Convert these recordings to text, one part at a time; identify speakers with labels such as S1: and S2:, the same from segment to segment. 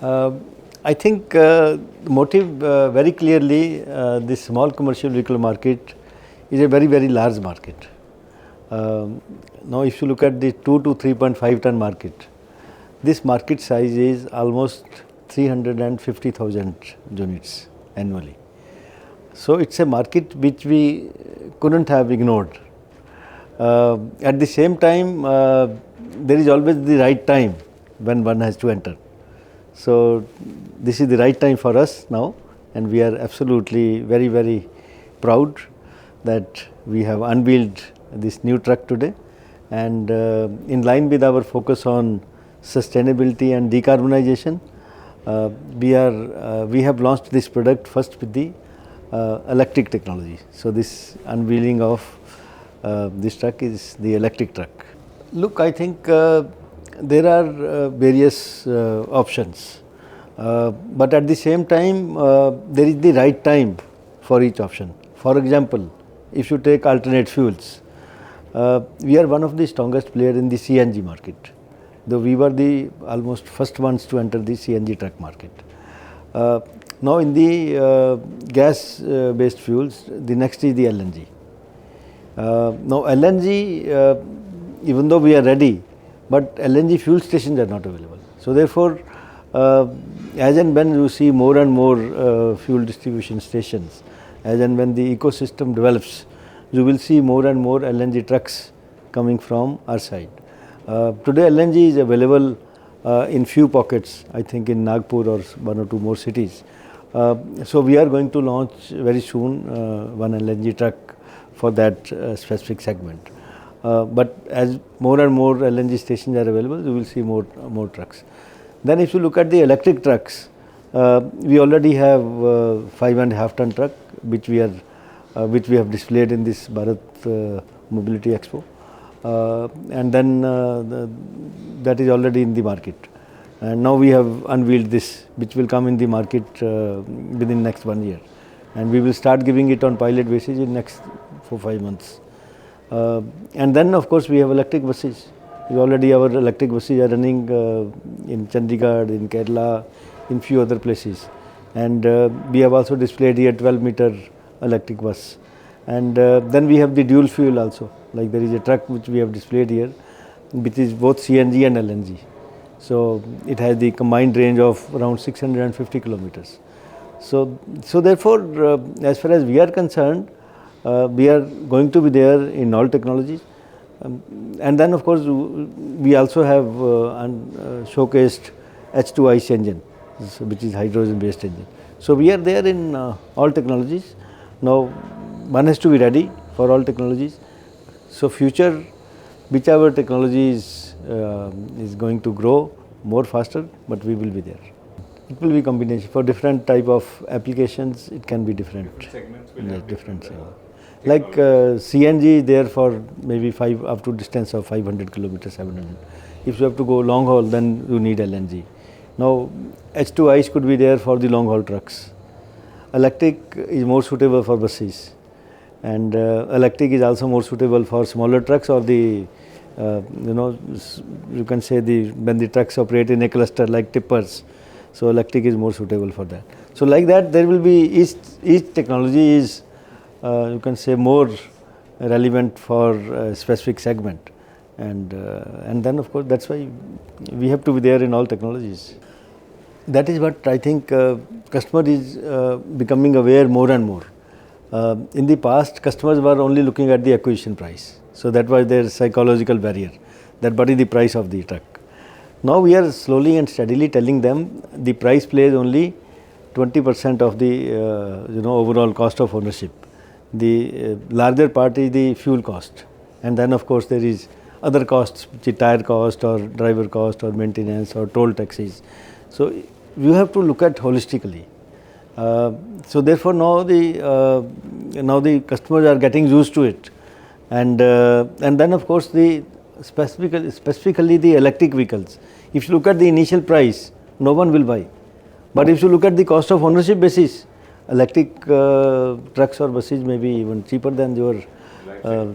S1: Uh, I think the motive very clearly, this small commercial vehicle market is a very large market. Now if you look at the 2 to 3.5 ton market, this market size is almost 350,000 units annually. So it's a market which we couldn't have ignored. At the same time, there is always the right time when one has to enter. So this is the right time for us now, and we are absolutely very proud that we have unveiled this new truck today. And in line with our focus on sustainability and decarbonization, we have launched this product first with the electric technology. So this unveiling of this truck is the electric truck. Look, I think there are various options, but at the same time there is the right time for each option. For example, if you take alternate fuels, we are one of the strongest players in the CNG market, though we were the almost first ones to enter the CNG truck market. Now in the gas based fuels, the next is the LNG. Now LNG, even though we are ready, but LNG fuel stations are not available. So therefore, as and when you see more and more fuel distribution stations, as and when the ecosystem develops, you will see more and more LNG trucks coming from our side. Today LNG is available in few pockets, I think in Nagpur or one or two more cities. So we are going to launch very soon one LNG truck for that specific segment. But as more and more LNG stations are available, you will see more trucks. Then if you look at the electric trucks, we already have 5.5 ton truck which we have displayed in this Bharat Mobility Expo, and then that is already in the market. And now we have unveiled this, which will come in the market within next 1 year, and we will start giving it on pilot basis in next 4-5 months. And then of course we have electric buses. Already our electric buses are running in Chandigarh, in Kerala, in few other places, and we have also displayed here 12-meter electric bus. And then we have the dual fuel also, like there is a truck which we have displayed here, which is both CNG and LNG. So it has the combined range of around 650 kilometers. So therefore, as far as we are concerned, we are going to be there in all technologies. And then of course we also have showcased H2 ICE engine, which is hydrogen based engine. So we are there in all technologies. Now one has to be ready for all technologies. So future, whichever technology is going to grow more faster, but we will be there. It will be combination for different type of applications. It can be different segments. Different segments. Like CNG is there for maybe up to distance of 500 kilometers, 700. If you have to go long haul, then you need LNG. Now H2 ICE could be there for the long haul trucks. Electric is more suitable for buses, and electric is also more suitable for smaller trucks or the you can say when the trucks operate in a cluster like tippers. So electric is more suitable for that. So like that, there will be each technology is you can say more relevant for a specific segment, and then of course that's why we have to be there in all technologies. That is what I think customer is becoming aware more and more. In the past, customers were only looking at the acquisition price, so that was their psychological barrier, that what is the price of the truck. Now we are slowly and steadily telling them the price plays only 20% of the overall cost of ownership. The larger part is the fuel cost, and then of course there is other costs, which is tire cost or driver cost or maintenance or toll taxes. So you have to look at holistically. So therefore now the customers are getting used to it, and then of course the specifically the electric vehicles. If you look at the initial price, no one will buy, but if you look at the cost of ownership basis, electric trucks or buses may be even cheaper than your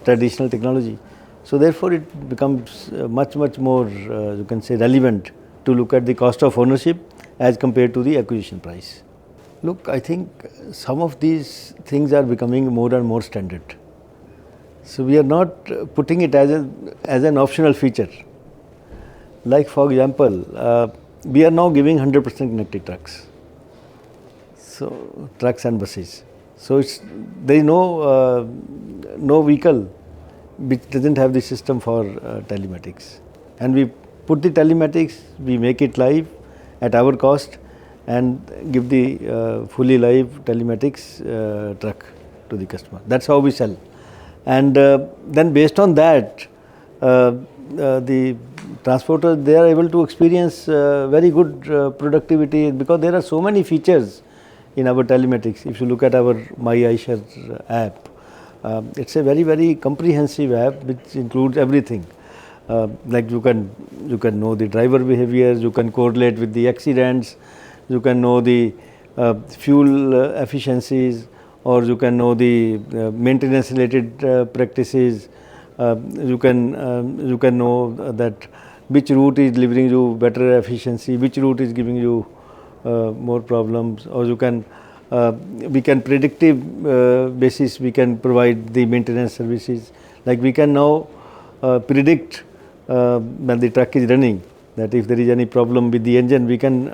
S1: traditional technology. So therefore it becomes much more you can say relevant to look at the cost of ownership as compared to the acquisition price. Look, I think some of these things are becoming more and more standard. So we are not putting it as an optional feature. Like for example, we are now giving 100% connected trucks. So trucks and buses. So there is no vehicle which doesn't have the system for telematics. And we put the telematics, we make it live at our cost and give the fully live telematics truck to the customer. That's how we sell. And then based on that, the transporters, they are able to experience very good productivity, because there are so many features in our telematics. If you look at our My Eicher app, it's a very comprehensive app which includes everything. Like you can know the driver behaviors, you can correlate with the accidents, you can know the fuel efficiencies, or you can know the maintenance related practices. You can know that which route is delivering you better efficiency, which route is giving you more problems, or we can predictive basis, we can provide the maintenance services. Like we can now predict when the truck is running, that if there is any problem with the engine, we can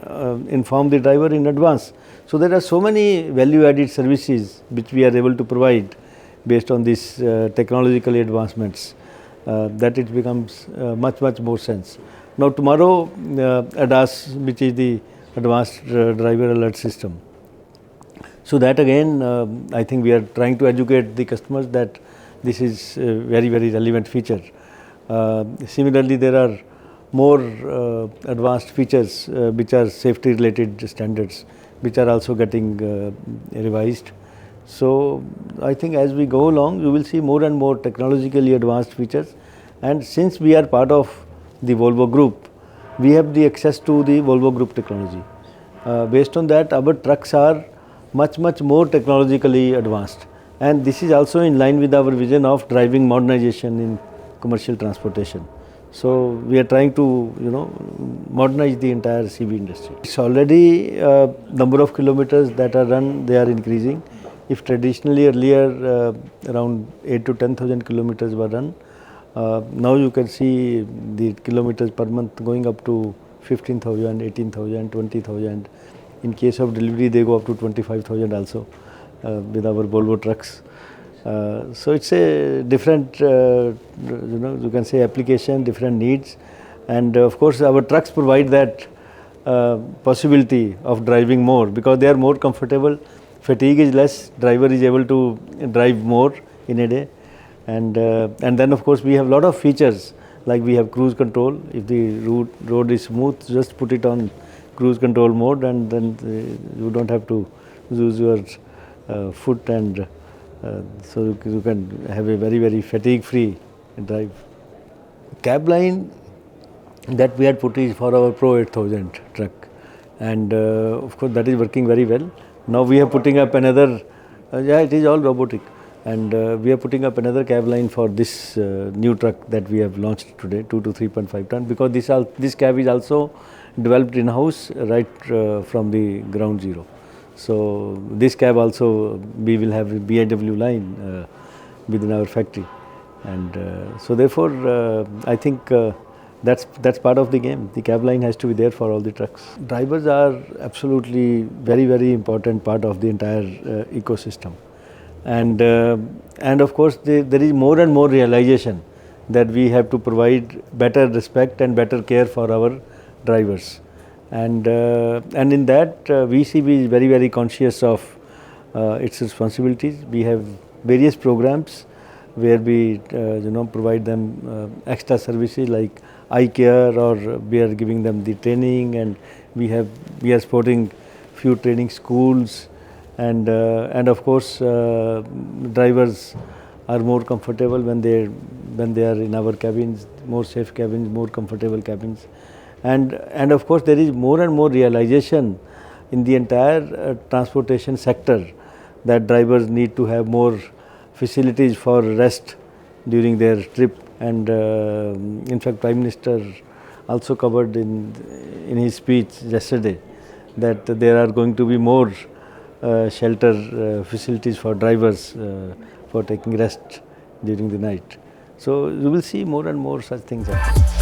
S1: inform the driver in advance. So there are so many value added services which we are able to provide based on these technological advancements, that it becomes much more sense. Now tomorrow ADAS, which is the advanced driver alert system. So that again, I think we are trying to educate the customers that this is a very relevant feature. Similarly, there are more advanced features which are safety related standards, which are also getting revised. So I think as we go along, you will see more and more technologically advanced features. And since we are part of the Volvo group, we have the access to the Volvo group technology. Based on that, our trucks are much more technologically advanced. And this is also in line with our vision of driving modernization in commercial transportation. So we are trying to modernize the entire CV industry. It's already number of kilometers that are run, they are increasing. If traditionally earlier around 8 to 10,000 kilometers were run, now you can see the kilometers per month going up to 15,000, 18,000, 20,000. In case of delivery, they go up to 25,000 also with our Volvo trucks. So it's a different, you can say application, different needs, and of course our trucks provide that possibility of driving more, because they are more comfortable. Fatigue is less. Driver is able to drive more in a day, and then of course we have a lot of features, like we have cruise control. If the road is smooth, just put it on cruise control mode, and then you don't have to use your foot, and so you can have a very fatigue free drive. Cab line that we had put is for our Pro 8000 truck, and of course that is working very well. Now we are putting up another, it is all robotic, and we are putting up another cab line for this new truck that we have launched today, 2 to 3.5 ton, because this cab is also developed in-house right from the ground zero. So this cab also we will have a BIW line within our factory, and so therefore I think that's part of the game. The cab line has to be there for all the trucks. Drivers are absolutely very important part of the entire ecosystem, and of course there is more and more realization that we have to provide better respect and better care for our drivers, and in that VECV is very conscious of its responsibilities. We have various programs where we provide them extra services like eye care, or we are giving them the training, and we are supporting few training schools, and of course drivers are more comfortable when they are in our cabins, more safe cabins, more comfortable cabins, and of course there is more and more realization in the entire transportation sector that drivers need to have more facilities for rest during their trip. And in fact Prime Minister also covered in his speech yesterday that there are going to be more shelter facilities for drivers for taking rest during the night. So you will see more and more such things happen.